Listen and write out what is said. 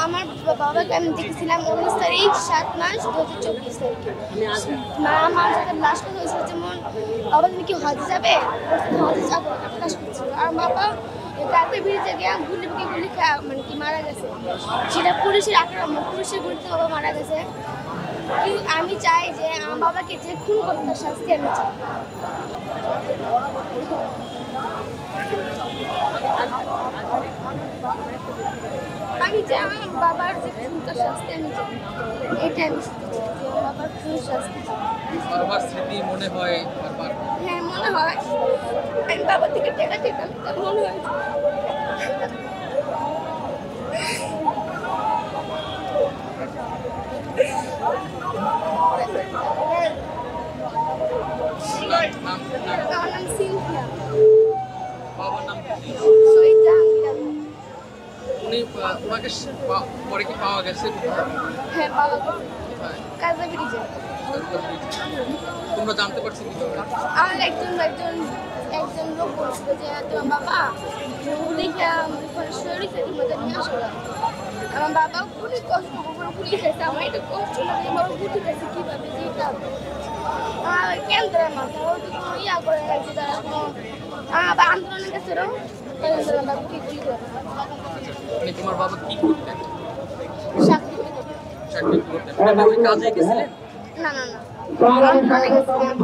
আমার বাবাকে আমি দেখেছিলাম 19 তারিখ 7 মাস 2024 তারিখে। আমার সাথে লাশ কথা হয়েছিল যেমন বাবা তুমি কি হজে যাবে, হজে যাবো প্রকাশ করছিল। আর বাবা কালকে ব্রিজে গিয়ে গুলি খেয়ে মানে কি মারা গেছে, সেটা পুলিশের আক্রমণ, পুলিশের গুলিতে বাবা মারা গেছে। কিন্তু আমি চাই যে আমার বাবাকে যে খুন করবে তার শাস্তি আমি চাই। আমি চাই আমার বাবার যে খুনটার শাস্তি আমি চাই, এটা আমি যে বাবার খুন শাস্তি। বারবার স্মৃতি মনে হয় বারবার। হ্যাঁ মনে হয় আমি বাবা থেকে টাকা খেতাম, তার মনে হয় আমার নাম সিনথিয়া। বাবার নাম কি? শহীদ জাহাঙ্গীর। উনি ওনাকে পরে কি পাওয়া গেছে? হ্যাঁ পাওয়া গেছে কোথায়? কাজা ব্রিজে। তোমরা জানতে পারছো কিভাবে? আমার একজন লোক বলছিল যে তোমার বাবা দেখে শরীরে তোমাদের নিয়ে আসো। আমার বাবা খুবই কষ্ট করে পুলিশ এসে আমার এটা কষ্ট লাগে, বাবা বুঝতে পারছি কীভাবে যেটা আমার কেন্দ্রের মাথা ওইটু কোনো ইয়া করে গেছে, তারা কোনো আবার আন্দোলনের কাছে বাবাকে গুলি করে। মানে তোমার বাবা কি করতেন? চাকরি চাকরি করতেন? ওই কাজে গেছিলেন? না না না আন্দোলনে গেছিলেন।